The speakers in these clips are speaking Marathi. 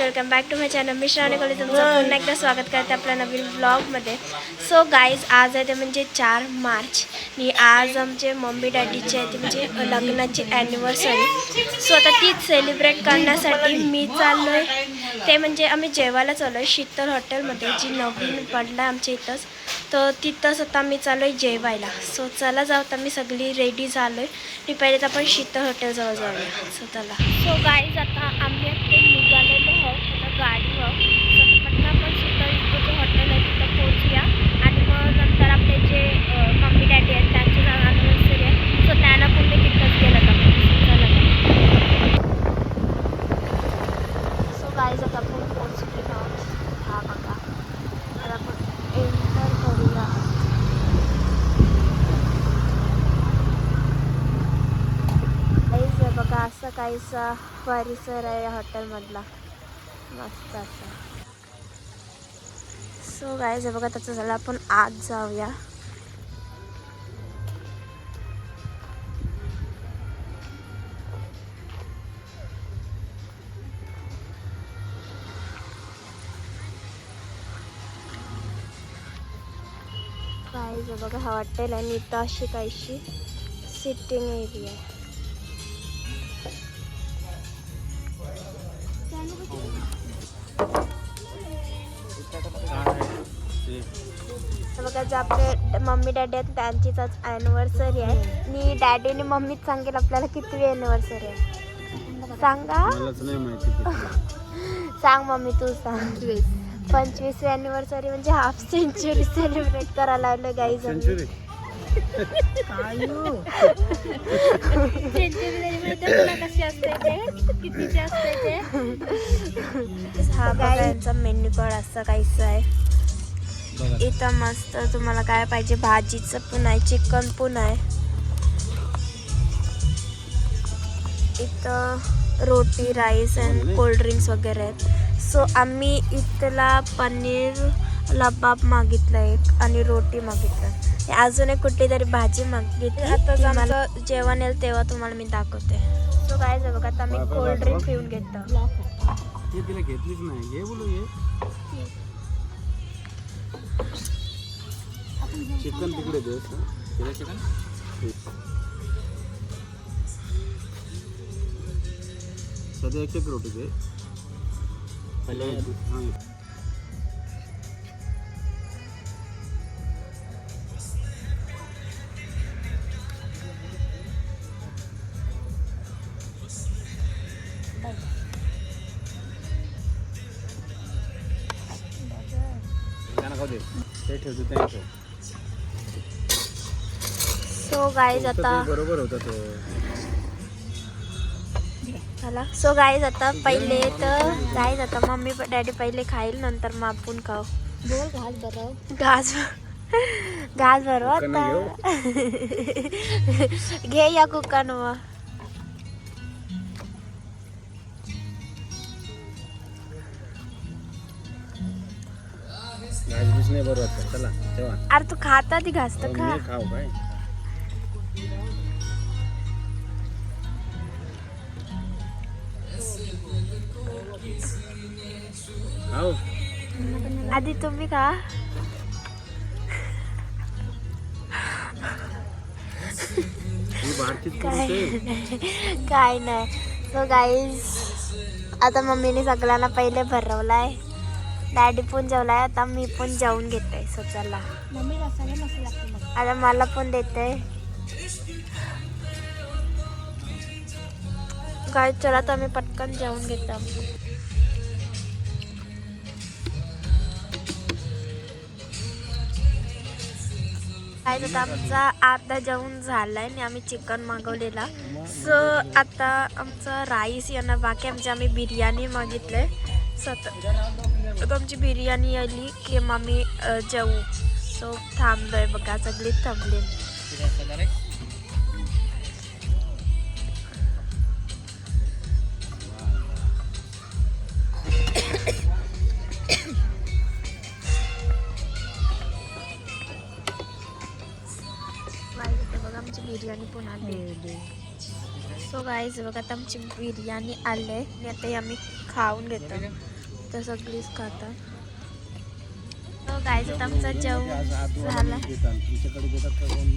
Welcome back to my channel. मी श्रावणी कोले तुमचं पुन्हा एकदा स्वागत करते आपल्या नवीन ब्लॉगमध्ये. सो गाईज, आज आहे ते म्हणजे 4 मार्च आणि आज आमचे मम्मी डॅडीचे आहे ते म्हणजे लग्नाची ॲनिव्हर्सरी. सो आता तीच सेलिब्रेट करण्यासाठी मी चाललो आहे. ते म्हणजे आम्ही जेवायला चाललो आहे शीतल हॉटेलमध्ये, जी नवीन पडलं आहे आमच्या इथंच. तर तिथंच आता मी चाललो आहे जेवायला. सो चला जाऊ, आता मी सगळी रेडी झालो आहे आणि पहिले तर आपण शीतल हॉटेलजवळ जाऊया. सो चला. सो गाईज, आता आम्ही निघालेलो आहोत आता गाडीवर. सो पटकन आपण शीतल इथं हॉटेल आहे तिथं पोहोचूया आणि मग नंतर आपले जे मम्मी डॅडी आहेत त्यांची ॲनिव्हर्सरी आहे. सो त्यांना पण मी तिथंच गेलं का. सो गाईज, आता आपण पोहोचलेलो आहोत. हा बघा, आता आपण एंटर करूया. काहीच बघा, असं काहीसा परिसर आहे या हॉटेलमधला, मस्त असं. सो गाईज बघा, त्याचं झालं आपण आत जाऊया. गाईज बघा, हा हॉटेल आहे आणि इथं अशी काहीशी सिटिंग एरिया आहे. बघा, जे आपले मम्मी डॅडी आहेत त्यांचीच आज ॲनिव्हर्सरी आहे आणि डॅडीने मम्मीच सांगेल आपल्याला किती ॲनिव्हर्सरी आहे. सांगा, सांग मम्मी, तू सांग. 25वी ॲनिव्हर्सरी म्हणजे हाफ सेंचुरी सेलिब्रेट करायला लागलो गाईज. हा बघा, यांचा मेन्यू कार्ड असं काहीच आहे. इथं मस्त तुम्हाला काय पाहिजे, भाजीचं पण आहे, चिकन पण आहे. इथं रोटी, राईस अँड कोल्ड्रिंक्स वगैरे आहेत. सो आम्ही इथला पनीर लबाब मागितलं एक आणि रोटी मागितलं. अजून एक कुठली तरी भाजी मागितली. आता मला जेवण येईल तेव्हा तुम्हाला मी दाखवते. सो काय बघा, आता आम्ही कोल्ड्रिंक पिऊन घेतो. घेतलीच नाही, घे बोलू. ये चिकन तिकडे दे. चिकन सध्या एक रोटी दे. सो गाईज, आता बरोबर होता तो. चला. सो गाईज, आता पहिले तर गाईज आता मम्मी डॅडी पहिले खाईल, नंतर मग आपण खाऊ. घास घास भरव आता. घे या कुकानं. अरे तू खाता ती घास तर खा. खाऊ काय खाऊ आधी तुम्ही खा. काय नाही. सो गाईज, आता मम्मीने सगळ्यांना पहिले भरवलाय. डॅडी पण जेवलाय, आता मी पण जेवून घेते. सो चला, आता मला पण देते. काय, चला तर मी पटकन जेवून घेतो. काय आता आमचा अर्धा जेवण झालाय आणि आम्ही चिकन मागवलेला. सो आता आमचं राईस येणार बाकी. आम्ही बिर्याणी मागितलंय. आता आमची बिर्याणी आली की मग आम्ही जेवू. सो थांबलोय बघा, सगळी थांबले. बघा, आमची बिर्याणी पण आली. सो गाईज बघा, आता आमची बिर्याणी आली आहे आणि आता आम्ही खाऊन घेतो. तर सगळीच खातात. गाईज आता आमचं जेवण झालं. तुमच्याकडे देतात का कोण?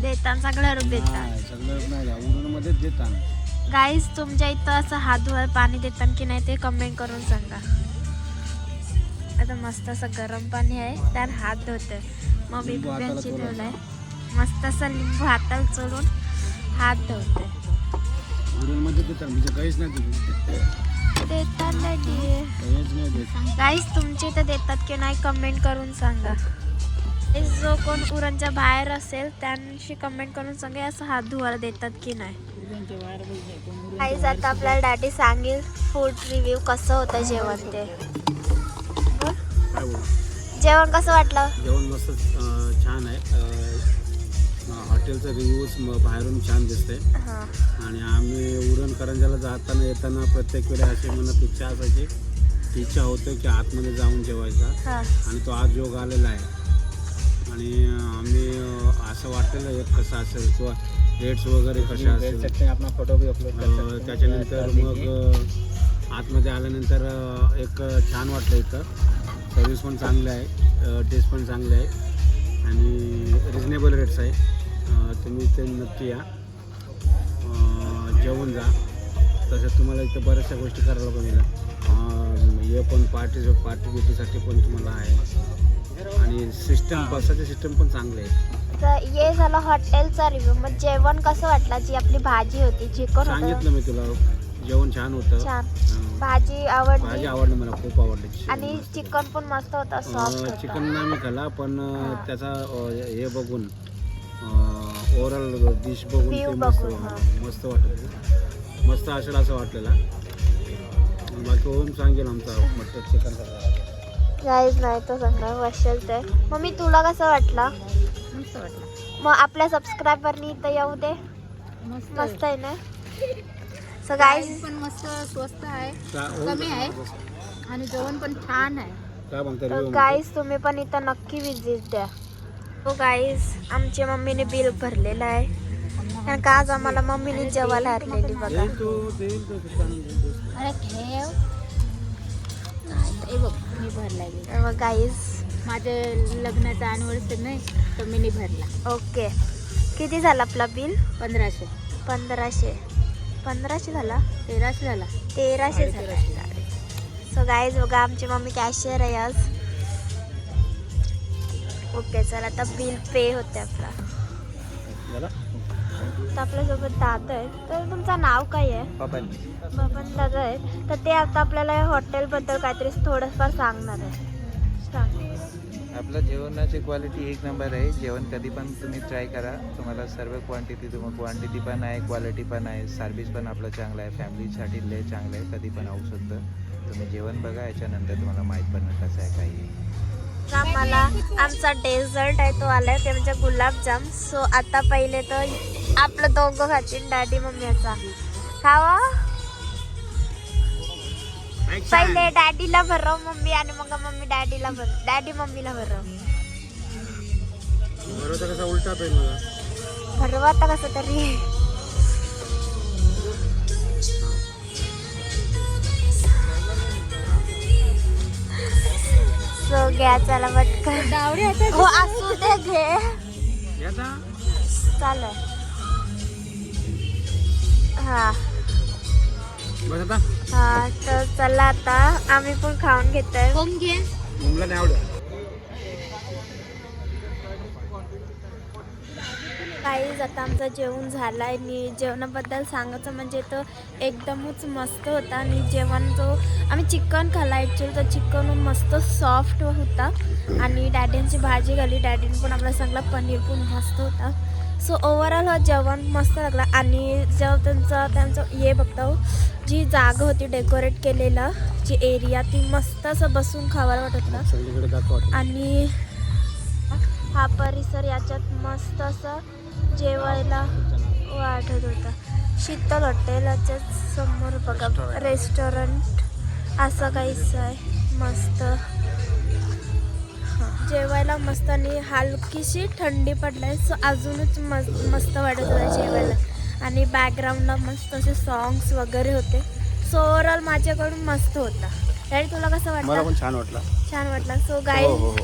देतात सगळं देतात. नाही, सगळं नाही, उरणमध्येच देतात. गाईज तुमच्या इथं असं हात धुवायला पाणी देतात की नाही ते कमेंट करून सांगा. आता मस्त असं गरम पाणी आहे त्यात हात धुते. मग लिंबू हाताला बिब्यांची चोळायचं. ठेवलाय मस्त असं लिंबू हाताला चोळून हात धुते. उरणमध्ये देतात म्हणजे काहीच नाही देतात डॅडी. काहीच नाही देत. गाईज तुमचे इथं देतात की नाही कमेंट करून सांगा. जो कोण उरणच्या बाहेर असेल त्यांशी कमेंट करून सांगा असं हात धुवायला देतात की नाही. गाईज आता आपल्याला डॅडी सांगेल फूड रिव्ह्यू कसं होतं जेवण ते. काय बोलू? जेवण कसं वाटलं? जेवण मस्त छान आहे. हॉटेलचं रिव्ह्यूज बाहेरून छान दिसते. हां आणि आम्ही उरण करंजाला जाताना येताना प्रत्येक वेळी अशी मनात इच्छा असायची की इच्छा होते की आतमध्ये जाऊन जेवायचा. हां आणि तो आज योग आलेला आहे. आणि आम्ही असं वाटलेलं एक कसं असेल किंवा रेट्स वगैरे कशा असेल अपना फोटो भी अपलोड त्याच्यानंतर मग आतमध्ये आल्यानंतर एक छान वाटलं. इथं सर्विस पण चांगली आहे, टेस्ट पण चांगली आहे आणि रिजनेबल रेट्स आहे. तुम्ही इथे नक्की या, जेवून जा. तसं तुम्हाला इथं बऱ्याचशा गोष्टी करायला पण मिळेल. हे पण पार्टी बिटीसाठी पण तुम्हाला आहे. आणि सिस्टम बसाची सिस्टम पण चांगली आहे. तर हे झालं हॉटेलचा रिव्ह्यू. मग जेवण कसं वाटलं? जी आपली भाजी होती चिकन होतं सांगितलं मी तुला, जेवण छान होतं. छान. भाजी भाजी आवडली आवडली मला, खूप आवडली. आणि चिकन पण मस्त होता, सॉफ्ट चिकन होता. नाही मी खाल्ला पण त्याचा हे बघून ओव्हरऑल डिश बघून View ते मस्त बघून, मस्त वाटत. मस्त असेल असं वाटलेलं. बाकी ओम सांगेल आमचा मटन चिकन काहीच नाही तो सांगणार वशल ते. मम्मी तुला कसं वाटलं? मस्त वाटलं. मग आपल्या सबस्क्रायबरनी इथं येऊ दे. मस्त आहे ना. सो गाईज पण मस्त स्वस्त आहे, कमी आहे आणि जेवण पण छान आहे. काय म्हणता गाईज तुम्ही पण इथं नक्की विजिट द्या. हो गाईज आमच्या मम्मीने बिल भरलेलं आहे कारण का आज आम्हाला मम्मीने जेवायला हरलेली बघा. अरे ठेव. हे बघ मी भरलाय बिल. मग गाईज माझे लग्नाचा अॅनिव्हर्सरी नाही तर मी नाही भरला. ओके किती झालं आपला बिल? 1500. 1500 झाला. 1300 झाला. 1300 झाला. सो गाईज बघा आमची मम्मी कॅशियर आहे आज. ओके चला आता बिल पे होते आपला. तर आपल्यासोबत दादा आहे. तर तुमचं नाव काय आहे? बबन दादा आहे. तर ते आता आपल्याला हॉटेलबद्दल काहीतरी थोडंफार सांगणार आहे. सांग. आपलं जेवणाची क्वालिटी एक नंबर आहे. जेवण कधी पण तुम्ही ट्राय करा. तुम्हाला सर्व क्वांटिटी पण आहे, क्वालिटी पण आहे, सर्विस पण आपलं चांगलं आहे. फॅमिलीसाठी लय चांगलं आहे. कधी पण होऊ शकतं. तुम्ही जेवण बघा, याच्यानंतर तुम्हाला माहीत पडणार कसं आहे काही. आम्हाला आमचा डेझर्ट आहे तो आलाय ते म्हणजे गुलाबजाम. सो आता पहिले तर आपलं दोघं खातील डॅडी मम्मीचा खावा. पहिले डॅडीला भरव मम्मी आणि मग मम्मी डॅडीला भर डॅडी मम्मीला भरव. बरोबर कसा उलटा पे मला भरव आता कसं तरी. सो घ्या चला पटकन. हो असू दे घे चालेल. हा बस आता हा तर चला आता आम्ही पण खाऊन घेतोय. मुंगला नाही आवडत. काहीच आता आमचं जेवण झालं आहे. आणि जेवणाबद्दल सांगायचं म्हणजे तो एकदमच मस्त होता. आणि जेवण जो आम्ही चिकन खाल्ला ॲक्च्युली तर चिकन मस्त सॉफ्ट होता. आणि डॅडींची भाजी खाल्ली. डॅडीने पण आपल्याला सांगला पनीर पण मस्त होता. सो ओव्हरऑल हा जेवण मस्त लागला. आणि जेव्हा त्यांचं हे बघतो जी जागा होती डेकोरेट केलेलं जी एरिया ती मस्त असं बसून खावायला वाटत होतं. सगळीकडे दाखवा. आणि हा परिसर याच्यात मस्त असं जेवायला वाटत होता. शीतल हॉटेलाच्या समोर बघा रेस्टॉरंट असं काहीच आहे मस्त. जेवायला मस्त आणि हलकीशी थंडी पडलाय सो अजूनच मस्त वाटत होतं जेवायला. आणि बॅकग्राऊंडला मस्त असे सॉंग्स वगैरे होते. सो ओव्हरऑल माझ्याकडून मस्त होता. डॅडी तुला कसं मला वाटलं? पण छान वाटलं. छान वाटलं. सो हो गाईज हो हो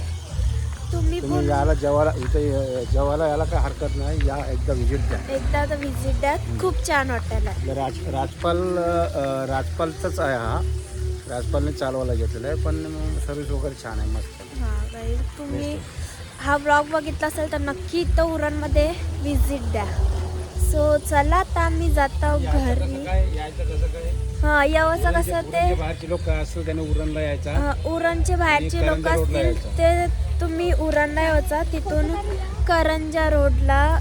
तुम्ही तुम्ही पण याला जेवायला इथे जेवायला यायला काय हरकत नाही, या एकदा व्हिजिट द्या. एकदा आता व्हिजिट द्या, खूप छान हॉटेल आहे. राजपालचाच आहे हा, राजपालने चालवायला घेतलेला आहे, पण सर्विस वगैरे छान आहे, मस्त आहे. हां गाईज तुम्ही हा ब्लॉग बघितला असेल तर नक्की इथं उरणमध्ये व्हिजिट द्या. सो चला आता आम्ही जातो घरी. यायचं कसं काय? हां यावंसं कसं ते बाहेरचे लोक असतील त्यांनी उरणला यायचा. उरणचे बाहेरचे आणि लोक करंजा रोडला असतील यायचं. ते तुम्ही उरणला यायचा, तिथून करंजा रोडला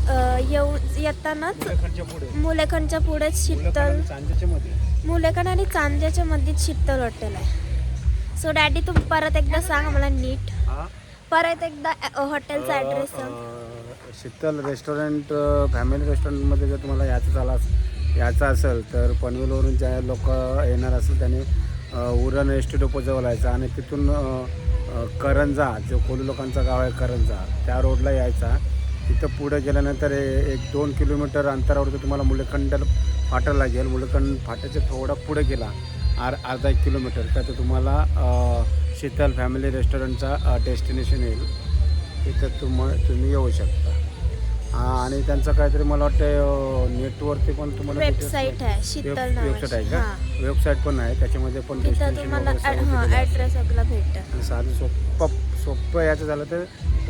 येतानाच मुलेखंडच्या पुढे, मुलेखंडच्या पुढेच मुलेखंड शीतल आणि चांदीच्या मध्ये. मुलेखंड आणि चांद्याच्या मध्येच शीतल हॉटेल आहे. सो डॅडी तुम्ही परत एकदा सांगा मला नीट, हा? परत एकदा हॉटेलचा ॲड्रेस सांग. शीतल रेस्टॉरंट, फॅमिली रेस्टॉरंटमध्ये जर तुम्हाला यायचं असेल तर पनवेलवरून ज्या लोक येणार असेल त्यांनी उरण एस टी डेपो जवळ यायचं आणि तिथून करंजा, जो कोळी लोकांचा गाव आहे करंजा, त्या रोडला यायचा. तिथं पुढे गेल्यानंतर 1-2 किलोमीटर अंतरावरती तुम्हाला मुलेखंड फाटा लागेल. मुलेखंड फाट्याच्या थोडा पुढे गेला अर्धा 1 किलोमीटर तर तुम्हाला शीतल फॅमिली रेस्टॉरंटचा डेस्टिनेशन येईल. तिथं तुम्ही येऊ शकता. आणि त्यांचं काहीतरी मला वाटतं नेटवरती पण तुम्हाला वेबसाईट आहे शीतल वेबसाईट आहे नावाची. का? हां वेबसाईट पण आहे, त्याच्यामध्ये पण तिथं destination तुम्हाला वगैरे सर्व दिलेलं आहे. ॲड्रेस सगळं भेटतं. आणि साधं सोपं याचं झालं तर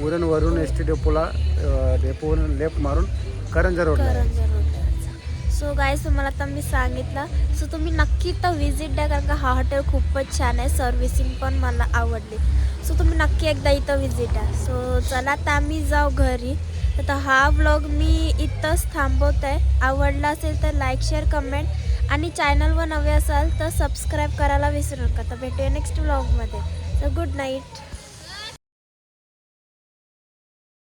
उरणवरून एस टी डेपोवरून लेफ्ट मारून करंजा रोडला आहे. करंजा रोडला. सो गाईज तुम्हाला आता मी सांगितलं, सो तुम्ही नक्की इथं व्हिजिट द्या, कारण का हा हॉटेल खूपच छान आहे, सर्व्हिसिंग पण मला आवडली. सो तुम्ही नक्की एकदा इथं व्हिजिट द्या. सो चला आता आम्ही जाऊ घरी. आता हा व्लॉग मी इथंच थांबवत आहे. आवडला असेल तर लाईक, शेअर, कमेंट आणि चॅनलवर नवे असाल तर सबस्क्राईब करायला विसरू नका. तर भेटूया नेक्स्ट व्लॉगमध्ये. तर गुड नाईट.